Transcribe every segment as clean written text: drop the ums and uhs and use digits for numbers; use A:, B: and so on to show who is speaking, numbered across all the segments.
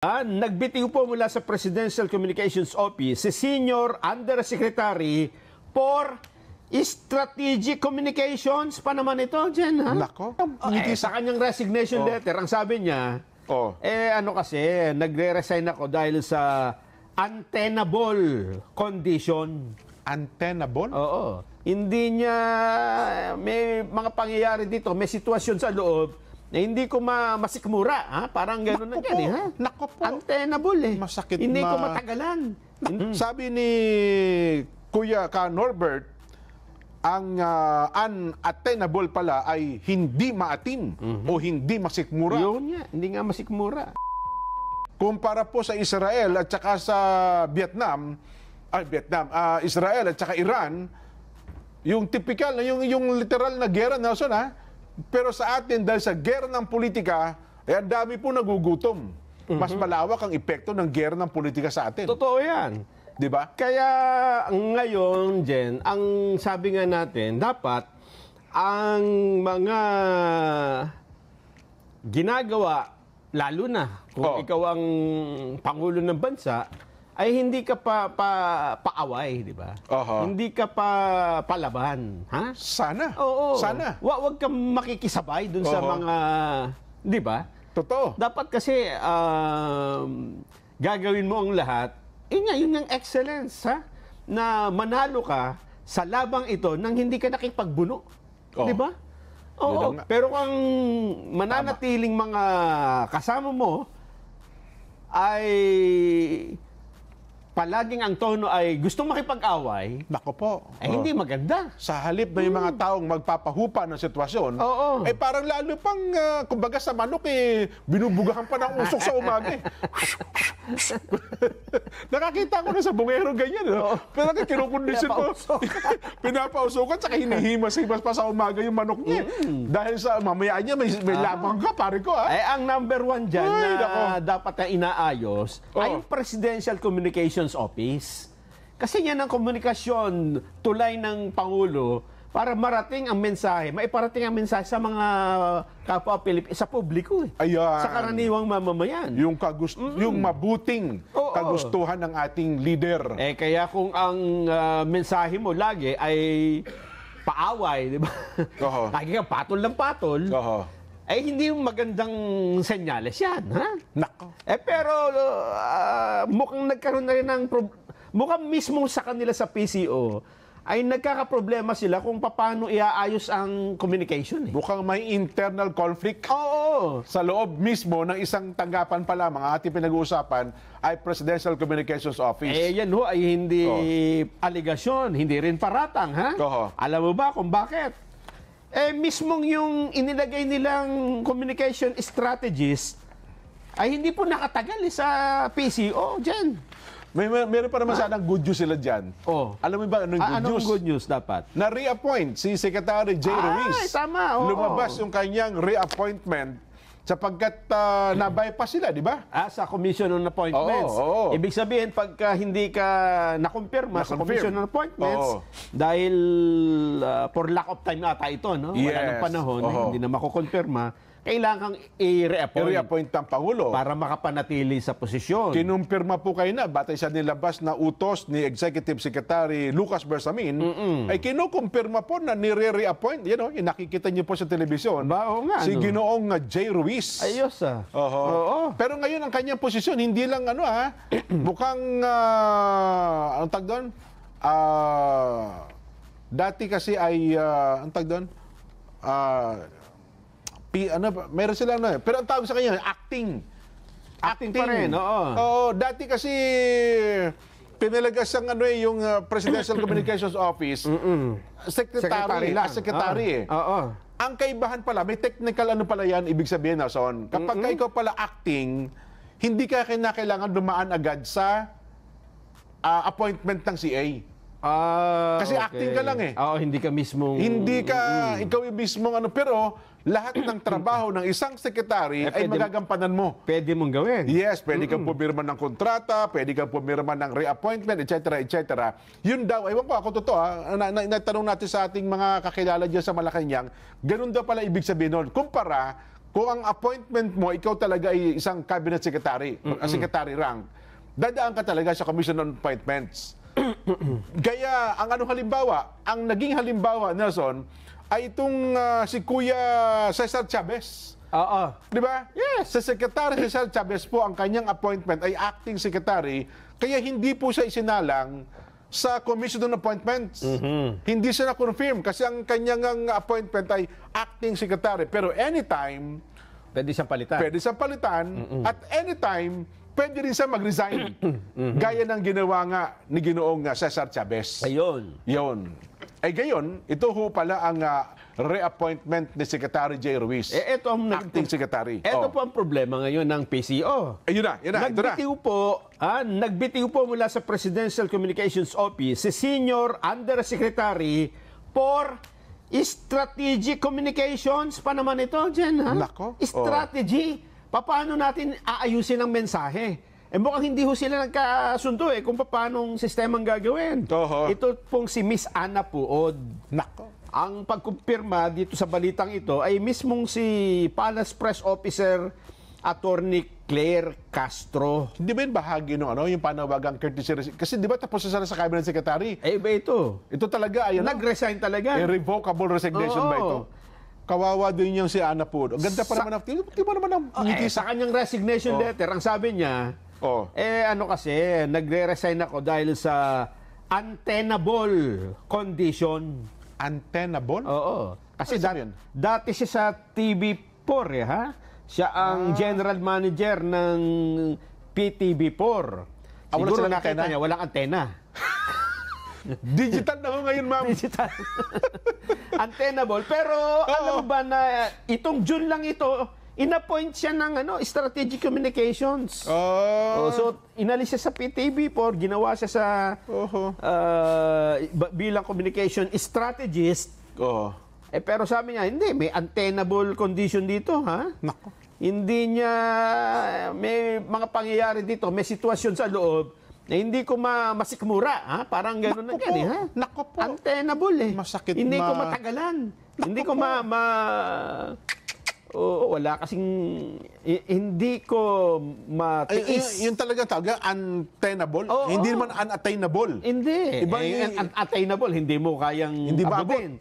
A: Nagbitiw po mula sa Presidential Communications Office si Senior Undersecretary for Strategic Communications pa naman ito, Jen, ha?
B: Nako.
A: Sa kanyang resignation letter, ang sabi niya, nagre-resign ako dahil sa untenable condition.
B: Untenable?
A: Oo. Hindi niya, may mga pangyayari dito, may sitwasyon sa loob na hindi ko masikmura, ha? Parang gano'n na yan, ha?
B: Nako po.
A: Untenable, eh.
B: Masakit
A: hindi ko matagalan.
B: Sabi ni Kuya Ka Norbert, ang unattainable pala ay hindi maatin o hindi masikmura.
A: Yun nga, hindi nga masikmura.
B: Kumpara po sa Israel at saka sa Israel at saka Iran, yung typical, yung literal na gera, Nelson, ha? Pero sa atin, dahil sa gera ng politika, ang dami po nagugutom. Mas malawak ang epekto ng gera ng politika sa atin.
A: Totoo yan.
B: Di ba?
A: Kaya ngayon, Jen, ang sabi nga natin, dapat ang mga ginagawa, lalo na kung ikaw ang Pangulo ng Bansa, ay hindi ka paaway, di ba? Hindi ka palaban. Ha?
B: Sana.
A: Oo.
B: Sana.
A: Huwag kang makikisabay dun sa mga, di ba?
B: Totoo.
A: Dapat kasi gagawin mo ang lahat. Yun yung excellence, ha? Na manalo ka sa labang ito nang hindi ka nakipagbuno. Di ba? Oo. Pero kung mananatiling mga kasama mo ay palaging ang tono ay gustong makipag-away,
B: nako po.
A: Hindi maganda.
B: Sa halip na yung mga taong magpapahupa ng sitwasyon, parang lalo pang, kumbaga sa manok, binubugahan pa ng usok sa umaga. Nakakita ko na sa bungero ganyan. Pero kinukondisyon ko. Pinapausukan, saka hinihimas-himas pa sa umaga yung manok niya. Dahil sa mamaya niya, may labang ka, pare ko.
A: Ang number one dyan na dapat na inaayos ay yung Presidential Communications Office. Kasi yan ang komunikasyon tulay ng Pangulo para marating ang mensahe, maiparating ang mensahe sa mga kapwa Pilipino, sa publiko,
B: Ayan.
A: sa karaniwang mamamayan.
B: Yung mabuting kagustuhan ng ating leader.
A: Kaya kung ang mensahe mo lagi ay paaway, di ba? Lagi kang patol ng patol. Hindi yung magandang senyales yan, ha?
B: Nako.
A: Pero mukhang nagkaroon na rin ng mukhang mismo sa kanila sa PCO ay nagkakaproblema sila kung paano iaayos ang communication.
B: Mukhang may internal conflict. Sa loob mismo ng isang tanggapan pa lamang, ang ating pinag-uusapan ay Presidential Communications Office.
A: Yan ho ay hindi aligasyon, hindi rin paratang, ha? Alam mo ba kung bakit? Mismong yung inilagay nilang communication strategist ay hindi po nakatagal sa PCO, Jen.
B: Meron pa naman sanang good news sila dyan. Alam mo ba anong good news?
A: Anong good news dapat?
B: Na-reappoint si Secretary Jay Ruiz.
A: Tama.
B: Lumabas yung kanyang reappointment sapagkat na-bypass sila, di ba?
A: Sa Commission on Appointments. Ibig sabihin, pagka hindi ka nakumpirma sa Commission on Appointments, dahil for lack of time ata ito, no? Wala ng panahon, hindi na makukumpirma, kailangan
B: i-reappoint ang Pangulo
A: para makapanatili sa posisyon.
B: Kinumpirma po kayo na, batay sa nilabas na utos ni Executive Secretary Lucas Bersamin, ay kinukumpirma po na nire-reappoint. Yan nakikita niyo po sa telebisyon. Si Ginoong Jay Ruiz.
A: Ayos,
B: Pero ngayon ang kanyang posisyon, hindi lang mukhang, anong tag doon? Dati kasi ay, anong tag doon? Meron silang pero ang tawag sa kanya, acting
A: pa rin,
B: dati kasi pinalagas ang yung Presidential Communications Office, secretary. Ang kaibahan pala, may technical pala yan, ibig sabihin, Nelson, kapag ikaw pala acting, hindi ka kailangan dumaan agad sa appointment ng CA. Kasi acting ka lang
A: hindi ka mismong...
B: Hindi ka, ikaw yung mismong pero lahat ng trabaho ng isang sekretary ay magagampanan mo.
A: Pwede mong gawin.
B: Yes, pwede kang pumirma ng kontrata, pwede kang pumirma ng reappointment, etc., etc. Yun daw, ewan ko, ako totoo, natanong natin sa ating mga kakilala dyan sa Malacanang, ganun daw pala ibig sabihin nun. Kumpara, kung ang appointment mo, ikaw talaga ay isang cabinet secretary, secretary rank, dadaan ka talaga sa Commission on Appointments. Kaya, ang naging halimbawa, Nelson, ay itong si Kuya Cesar Chavez.
A: Oo.
B: Di ba? Yes. Sa Secretary Cesar Chavez po, ang kanyang appointment ay acting secretary, kaya hindi po siya isinalang sa Commission on Appointments. Hindi siya na-confirm kasi ang kanyang appointment ay acting secretary. Pero anytime,
A: Pwede siyang palitan.
B: At anytime, pwede rin siya mag-resign. Gaya ng ginawa nga ni Ginoong Cesar Chavez.
A: Ayun.
B: Yun. Ay gayon, ito ho pala ang reappointment ni Secretary J. Ruiz.
A: Ito ang
B: acting secretary.
A: Ito po ang problema ngayon ng PCO.
B: Yun na, ito na.
A: Nagbitiw po mula sa Presidential Communications Office si Senior Undersecretary for Strategic Communications pa naman ito, Jen, ha?
B: Nako.
A: Strategy. Paano natin aayusin ang mensahe? Mukhang hindi ho sila nagkasundo kung paanong sistemang gagawin. Ito pong si Miss Ana Puod.
B: Nako.
A: Ang pagkumpirma dito sa balitang ito ay mismong si Palace Press Officer Attorney Claire Castro.
B: Hindi ba yung bahagi ng yung panawagang courtesy? Kasi di ba tapos na sa cabinet secretary?
A: Iba ito.
B: Ito talaga ay
A: nag-resign talaga.
B: Irrevocable resignation ba ito? Kawawa din yung si Ana Puod. Ang ganda pa naman. Di ba naman ang ngiti
A: sa kanyang resignation letter, ang sabi niya, kasi, nagre-resign ako dahil sa untenable condition.
B: Untenable?
A: Oo. Kasi dati siya sa TV4, ha? Siya ang general manager ng PTV4. Siguro nakita niya, walang antena.
B: Digital na ho ngayon, ma'am.
A: Digital. Untenable. Pero alam mo ba na itong June lang ito, in-appoint siya ng strategic communications. So, inalis siya sa PTV4, ginawa siya sa bilang communication strategist. Pero sabi niya, hindi, may untenable condition dito, ha?
B: Nako.
A: Hindi niya, may mga pangyayari dito, may sitwasyon sa loob na hindi ko masikmura, ha? Parang gano'n na ganyan, ha?
B: Nako po.
A: Untenable, eh.
B: Masakit
A: hindi ko matagalan. Hindi ko wala kasing hindi ko matiis.
B: Yun talaga tawag, untenable. Hindi naman unattainable.
A: Hindi.
B: Iba
A: unattainable, hindi mo kayang abutin.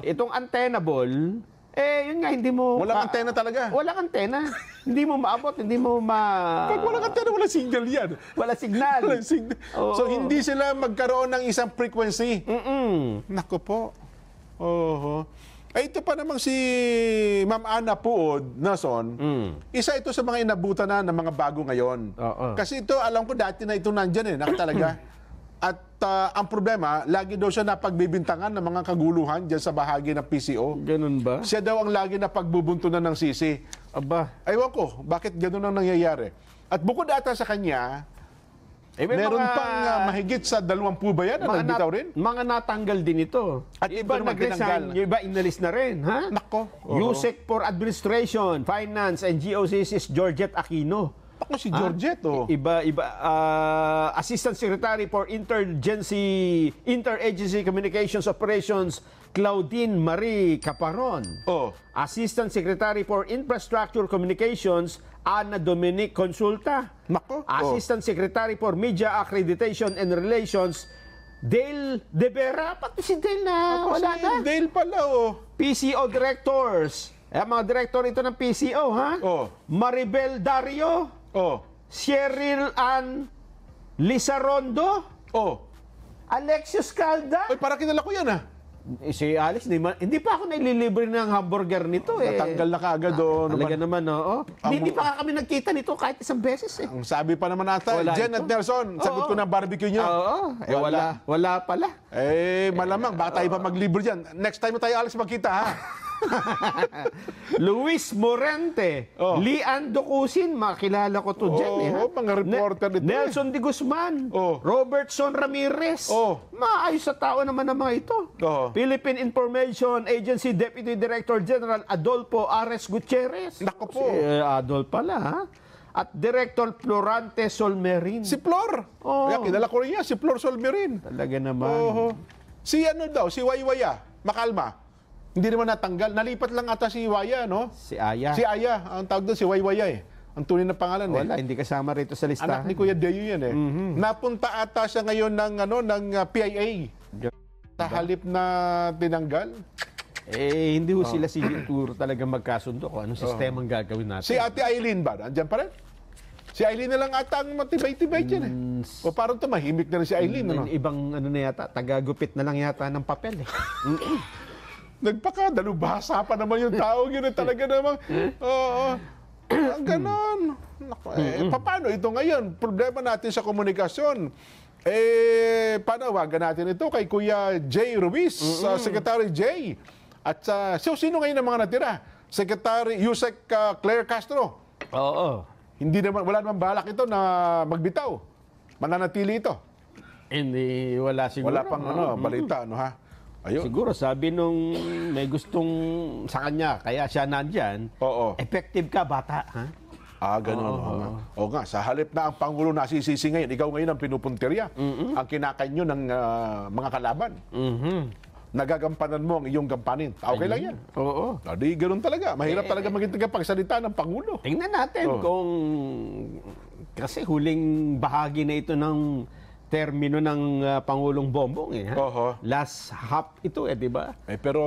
A: Itong untenable, yun nga, hindi mo...
B: Walang antena talaga.
A: Walang antena. Hindi mo maabot, hindi mo
B: Pag walang antena, walang signal yan.
A: Wala signal.
B: Walang signal. So, hindi sila magkaroon ng isang frequency. Nako po. Ito pa namang si Ma'am Ana Puod, Nason, isa ito sa mga inabutan na ng mga bago ngayon. Kasi ito, alam ko dati na ito nandyan nakatalaga. At ang problema, lagi daw siya napagbibintangan ng mga kaguluhan dyan sa bahagi ng PCO.
A: Ganun ba?
B: Siya daw ang lagi na pagbubuntunan ng sisi.
A: Aba.
B: Aywan ko, bakit ganun ang nangyayari? At bukod ata sa kanya, meron pang mahigit sa 20 ba yan na nagbitaw rin?
A: Mga natanggal din ito. At iba nag-resign, yung iba inalis na rin. Ha?
B: Nako.
A: USEC for Administration, Finance, and GOCC's Georgette Aquino.
B: Ako si Georgette,
A: Assistant Secretary for Interagency Communications Operations, Claudine Marie Caparon. Assistant Secretary for Infrastructure Communications, Ana Dominic Consulta.
B: Nako.
A: Assistant Secretary for Media Accreditation and Relations, Dale De Vera. Pati si Dale na wala na.
B: Dale pala,
A: PCO Directors. Mga director ito ng PCO, ha? Maribel Dario. Cheryl Ann Lizarondo. Alexios Calda.
B: Para kilala ko yan,
A: Si Alex, hindi pa ako naililibre ng hamburger nito,
B: Natanggal na kaagad,
A: Talaga naman, Hindi pa kami nagkita nito kahit isang beses,
B: Ang sabi pa naman ata, Jen at Nelson, sagot ko ng barbecue nyo.
A: Wala pala.
B: Malamang, baka tayo pa maglibre dyan. Next time tayo, Alex, magkita, ha?
A: Luis Morente, Lian Docusin, makilala ko to dyan,
B: mga reporter dito.
A: Nelson De Guzman, Robertson Ramirez. Maayos sa tao naman ang mga ito. Philippine Information Agency Deputy Director General Adolfo Ares Gutierrez.
B: Nako po.
A: Si Adol pala, ha? At Director Florante Solmerin.
B: Si Flor. Kilala ko rin yan, si Flor Solmerin.
A: Talaga naman.
B: Si Waywaya, Makalma. Hindi naman natanggal. Nalipat lang ata si Waya, no?
A: Si Aya.
B: Si Aya. Ang tawag doon, si Waywaya eh. Ang tunay na pangalan eh.
A: Wala, hindi kasama rito sa listahan.
B: Anak ni Kuya Deo yan eh. Napunta ata siya ngayon ng PIA. Sa halip na tinanggal.
A: Eh, hindi ho sila siguro talaga magkasundo kung anong sistemang gagawin natin.
B: Si Ate Eileen ba? Andiyan pa rin? Si Eileen na lang ata ang matibay-tibay dyan eh. O parang tumahimik na rin si Eileen. Ano?
A: Ibang ano na yata, tagagupit na lang yata ng papel eh.
B: Nagpakadalubhasa pa naman yung tao. Yun eh, talaga namang... Ganon. Paano ito ngayon? Problema natin sa komunikasyon. Panawagan natin ito kay Kuya Jay Ruiz, Secretary Jay. At sino ngayon ang mga natira? Secretary Yusek Claire Castro.
A: Oo.
B: Wala naman balak ito na magbitaw. Mananatili ito.
A: Hindi, wala siguro.
B: Wala pang balita, ano ha? Ayun.
A: Siguro sabi nung may gustong sa kanya, kaya siya nandyan, effective ka, bata, ha?
B: Gano'n. O nga, sa halip na ang Pangulo nasisisi ngayon, ikaw ngayon ang pinupuntirya, ang kinakain nyo ng mga kalaban. Nagagampanan mo ang iyong gampanin. Okay lang yan.
A: Oo.
B: Di gano'n talaga. Mahirap talaga maging tagapagsalita ng Pangulo.
A: Tingnan natin kung... Kasi huling bahagi na ito ng termino ng Pangulong Bongbong eh. Last half ito eh, di ba?
B: Pero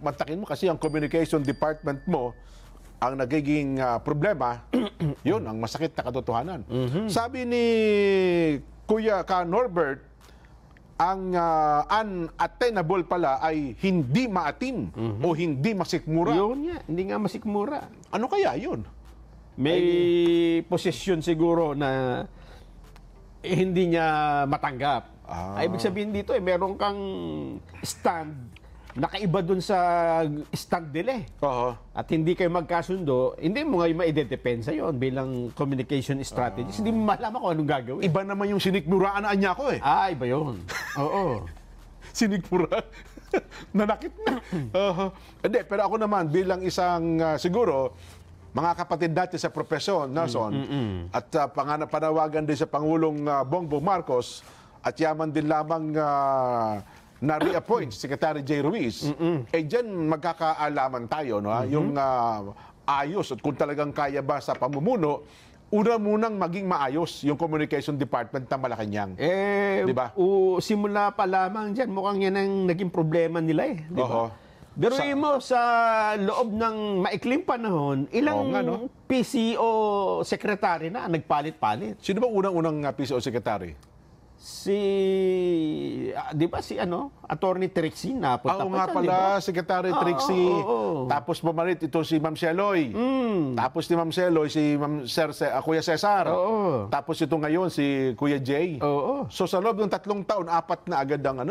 B: matakin mo kasi ang communication department mo, ang nagiging problema, yun, ang masakit na katotohanan. Sabi ni Kuya Norbert, ang unattainable pala ay hindi maatim o hindi masikmura.
A: Yun nga, hindi nga masikmura.
B: Ano kaya yun?
A: May posisyon siguro na hindi niya matanggap. Ibig sabihin dito, meron kang stand nakaiba dun sa stand nila eh. At hindi kayo magkasundo, hindi mo ngayon ma-idedepensa yon bilang communication strategies. Hindi mo malaman kung anong gagawin.
B: Iba naman yung sinikmuraan na anya ko eh.
A: Iba yun. Oo.
B: Sinikmura. Nanakit na. Hindi, pero ako naman bilang isang siguro, mga kapatid natin sa profesyon, Nelson, at panawagan din sa Pangulong Bongbong Marcos, at yaman din lamang na reappoint Secretary Jay Ruiz, dyan magkakaalaman tayo, no? Yung ayos at kung talagang kaya ba sa pamumuno, una munang maging maayos yung communication department ng Malacanang. Diba?
A: Simula pa lamang dyan, mukhang yan ang naging problema nila eh. Diba? Pero mo sa loob ng maikling panahon, ilang PCO secretary na nagpalit-palit.
B: Sino ba unang-unang PCO secretary?
A: Di ba si Attorney Trixie na punta
B: nga pala, diba? Secretary Trixie. Tapos bumalit ito si Ma'am Sheloy. Tapos ni Ma'am Sheloy, si Kuya Cesar. Tapos ito ngayon, si Kuya Jay. So sa loob ng 3 taon, 4 na agad ang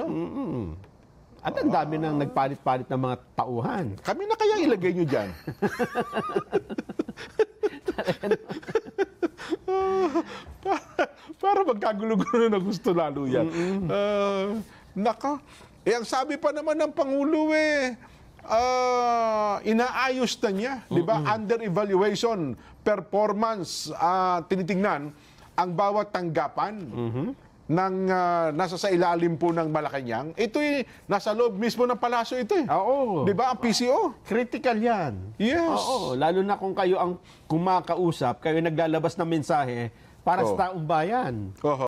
A: At ang dami nang nagpalit-palit ng mga tauhan.
B: Kami na kaya ilagay nyo dyan? para magkagulo-gulo na gusto lalo yan. Ang sabi pa naman ng Pangulo inaayos na niya. Di ba? Under evaluation, performance, tinitingnan ang bawat tanggapan ng nasa sa ilalim po ng Malacanang. Ito'y nasa loob mismo ng palasyo ito eh. Di ba? Ang PCO.
A: Critical yan.
B: Yes.
A: Lalo na kung kayo ang kumakausap, kayo naglalabas ng mensahe para sa taong bayan.